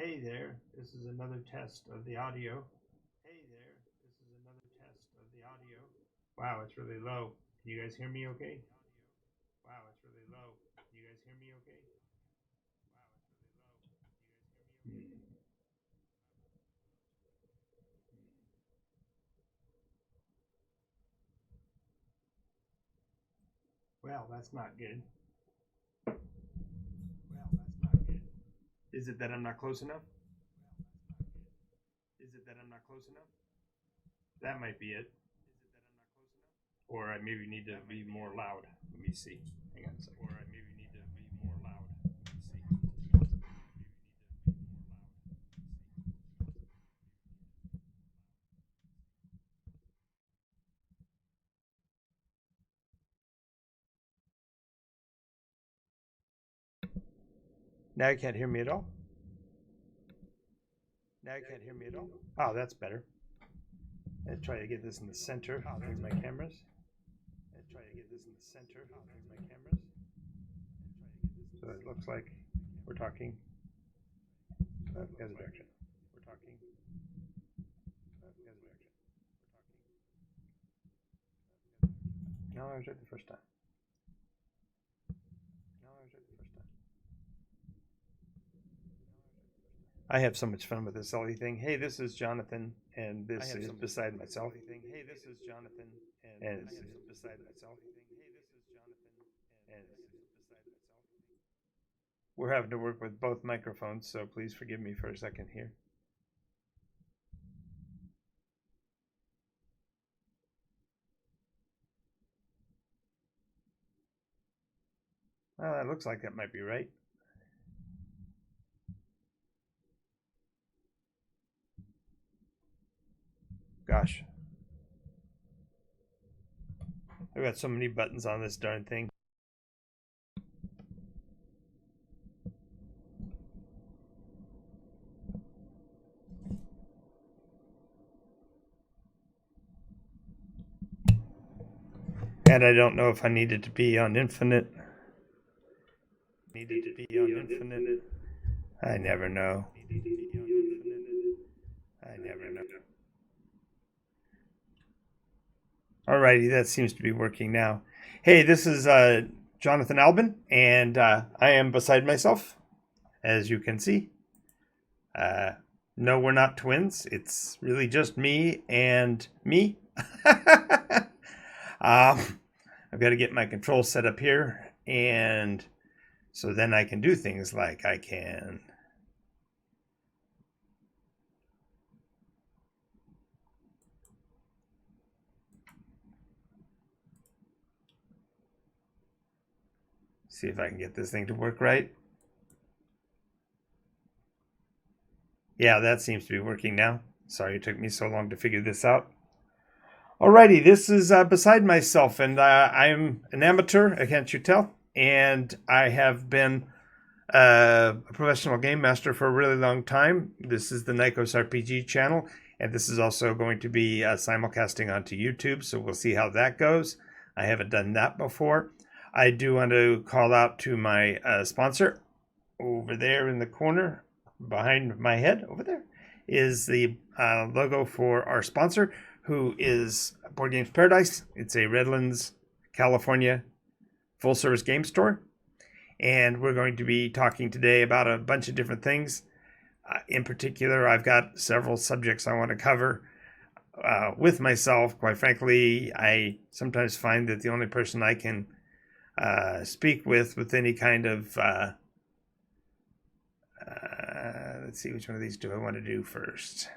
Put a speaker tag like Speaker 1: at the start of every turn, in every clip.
Speaker 1: Hey there, this is another test of the audio. Hey there, this is another test of the audio. Wow, it's really low. Can you guys hear me okay? Wow, it's really low. Can you guys hear me okay? Hmm. Well, that's not good. Well, that's not good. Is it that I'm not close enough? Is it that I'm not close enough? That might be it. Or I maybe need to be more loud. Let me see. Hang on a second. Or I maybe need to be more loud. Let me see. Now you can't hear me at all? Now you can't hear me at all? Oh, that's better. I'll try to get this in the center. Here's my cameras. I'll try to get this in the center. Here's my cameras. So it looks like we're talking the other direction. We're talking the other direction. No, I was right the first time. No, I was right the first time. I have so much fun with this silly thing. Hey, this is Jonathan, and this is Beside Myself. Hey, this is Jonathan, and this is Beside Myself. And we're having to work with both microphones, so please forgive me for a second here. Well, that looks like that might be right. Gosh. I've got so many buttons on this darn thing. And I don't know if I needed to be on infinite. Needed to be on infinite. I never know. I never know. Alrighty, that seems to be working now. Hey, this is Jonathan Albin, and I am beside myself, as you can see. No, we're not twins. It's really just me and me. I've got to get my control set up here, and so then I can do things like I can see if I can get this thing to work right. Yeah, that seems to be working now. Sorry it took me so long to figure this out. Alrighty, this is Beside Myself, and I'm an amateur, can't you tell? And I have been a professional game master for a really long time. This is the NycosRPG channel, and this is also going to be simulcasting onto YouTube, so we'll see how that goes. I haven't done that before. I do want to call out to my sponsor over there in the corner behind my head. Over there is the logo for our sponsor, who is Board Games Paradise. It's a Redlands, California full-service game store. And we're going to be talking today about a bunch of different things. In particular, I've got several subjects I want to cover with myself. Quite frankly, I sometimes find that the only person I can speak with any kind of let's see, which one of these do I want to do first?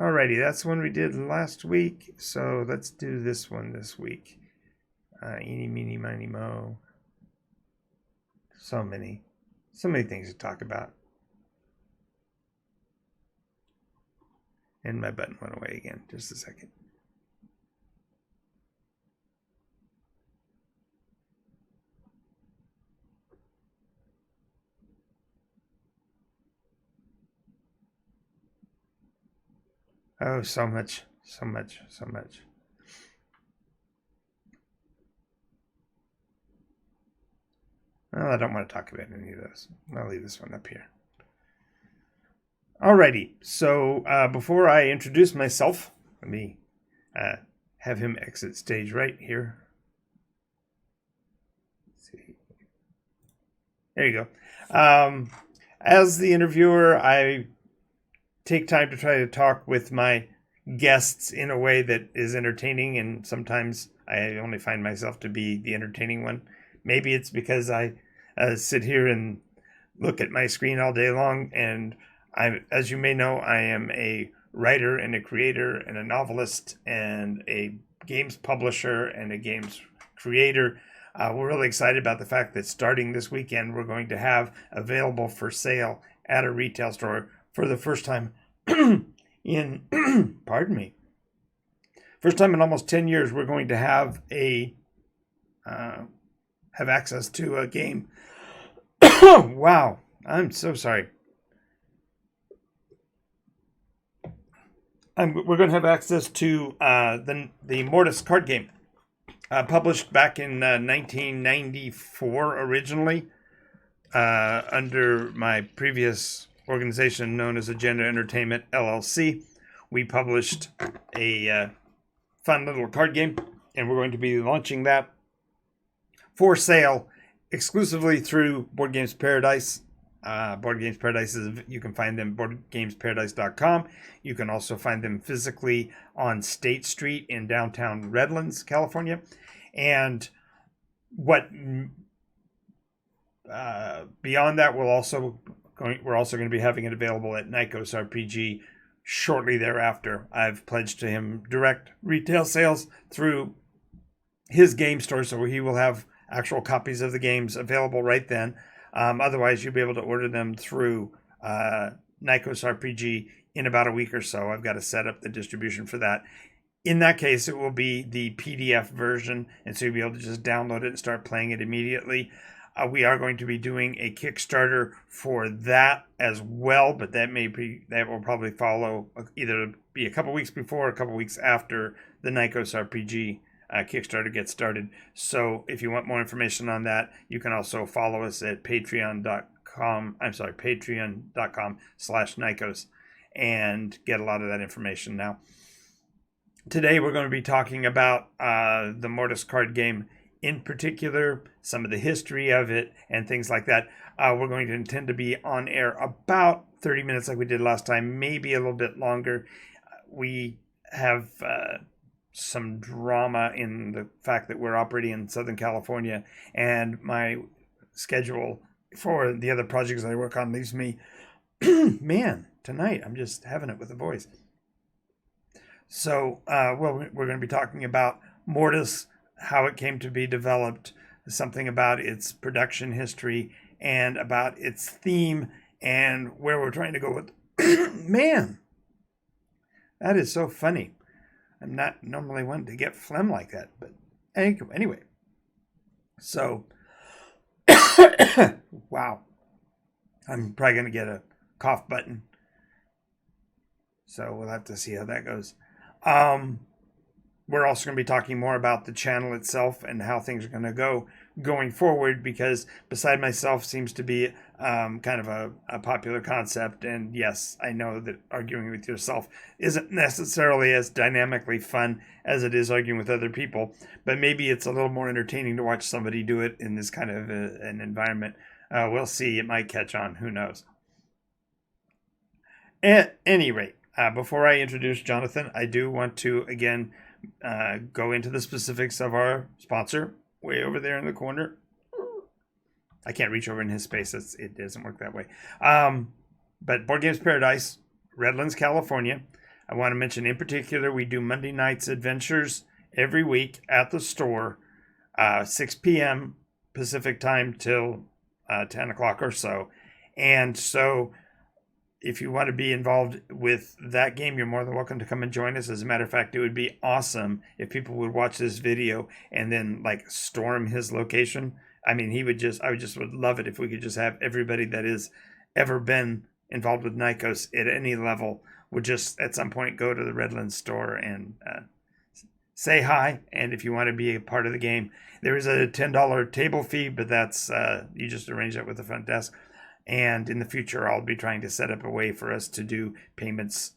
Speaker 1: Alrighty, that's one we did last week, so let's do this one this week. Eeny, meeny, miny, mo. So many things to talk about. And my button went away again. Just a second. Oh, so much. Well, I don't want to talk about any of those. I'll leave this one up here. Alrighty, so before I introduce myself, let me have him exit stage right here. Let's see. There you go. As the interviewer, I take time to try to talk with my guests in a way that is entertaining, and sometimes I only find myself to be the entertaining one. Maybe it's because I sit here and look at my screen all day long, and as you may know, I am a writer and a creator and a novelist and a games publisher and a games creator. We're really excited about the fact that starting this weekend, we're going to have available for sale at a retail store for the first time in, pardon me, first time in almost 10 years, we're going to have have access to a game. Wow, I'm so sorry. We're going to have access to the Mortis card game, published back in 1994 originally, under my previous organization known as Agenda Entertainment LLC. We published a fun little card game, and we're going to be launching that for sale exclusively through Board Games Paradise. Board Games Paradise you can find them boardgamesparadise.com. You can also find them physically on State Street in downtown Redlands, California. And what beyond that, we're also going to be having it available at NycosRPG shortly thereafter. I've pledged to him direct retail sales through his game store, so he will have actual copies of the games available right then. Otherwise, you'll be able to order them through NycosRPG in about a week or so. I've got to set up the distribution for that. In that case, it will be the PDF version, and so you'll be able to just download it and start playing it immediately. We are going to be doing a Kickstarter for that as well, but that will probably follow, either be a couple weeks before or a couple weeks after the NycosRPG Kickstarter gets started. So if you want more information on that, you can also follow us at patreon.com/Nykos and get a lot of that information now. Today we're going to be talking about the Mortis card game, in particular, some of the history of it and things like that. We're going to intend to be on air about 30 minutes like we did last time, maybe a little bit longer. We have some drama in the fact that we're operating in Southern California, and my schedule for the other projects that I work on leaves me, man, tonight I'm just having it with the voice. So, we're going to be talking about Mortis, how it came to be developed, something about its production history, and about its theme, and where we're trying to go with. Man, that is so funny. I'm not normally one to get phlegm like that, but anyway. So, wow. I'm probably going to get a cough button. So we'll have to see how that goes. We're also going to be talking more about the channel itself and how things are going to go going forward, because Beside Myself seems to be kind of a popular concept. And yes, I know that arguing with yourself isn't necessarily as dynamically fun as it is arguing with other people, but maybe it's a little more entertaining to watch somebody do it in this kind of an environment. We'll see. It might catch on. Who knows? At any rate, before I introduce Jonathan, I do want to, again, go into the specifics of our sponsor, way over there in the corner. I can't reach over in his space. It doesn't work that way. But Board Games Paradise, Redlands, California. I want to mention in particular, we do Monday nights adventures every week at the store, 6 p.m. Pacific time till 10 o'clock or so. And so if you want to be involved with that game, you're more than welcome to come and join us. As a matter of fact, it would be awesome if people would watch this video and then storm his location. I mean, I would love it if we could just have everybody that has ever been involved with Nykos at any level would just at some point go to the Redlands store and say hi. And if you want to be a part of the game, there is a $10 table fee, but that's you just arrange that with the front desk. And in the future, I'll be trying to set up a way for us to do payments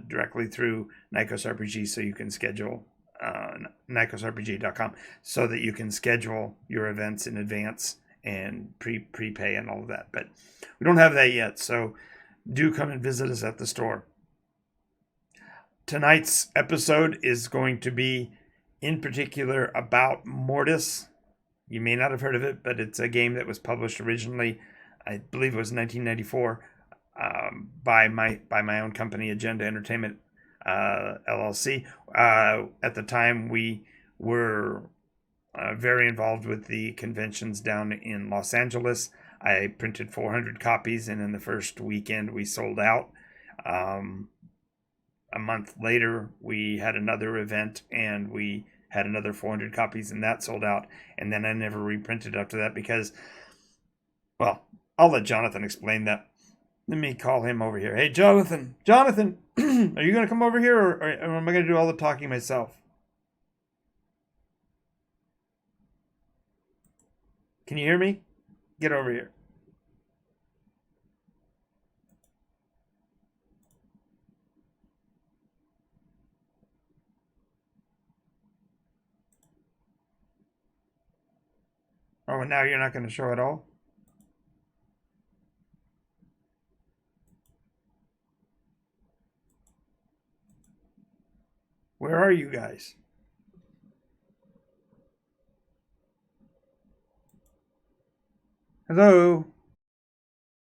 Speaker 1: directly through NycosRPG, so you can schedule NycosRPG.com, so that you can schedule your events in advance and prepay and all of that. But we don't have that yet, so do come and visit us at the store. Tonight's episode is going to be in particular about Mortis. You may not have heard of it, but it's a game that was published originally, I believe it was 1994, by my own company, Agenda Entertainment LLC. At the time, we were very involved with the conventions down in Los Angeles. I printed 400 copies, and in the first weekend, we sold out. A month later, we had another event, and we had another 400 copies, and that sold out. And then I never reprinted after that because, well, I'll let Jonathan explain that. Let me call him over here. Hey, Jonathan. Jonathan, are you going to come over here, or am I going to do all the talking myself? Can you hear me? Get over here. Oh, and now you're not going to show at all? Where are you guys? Hello?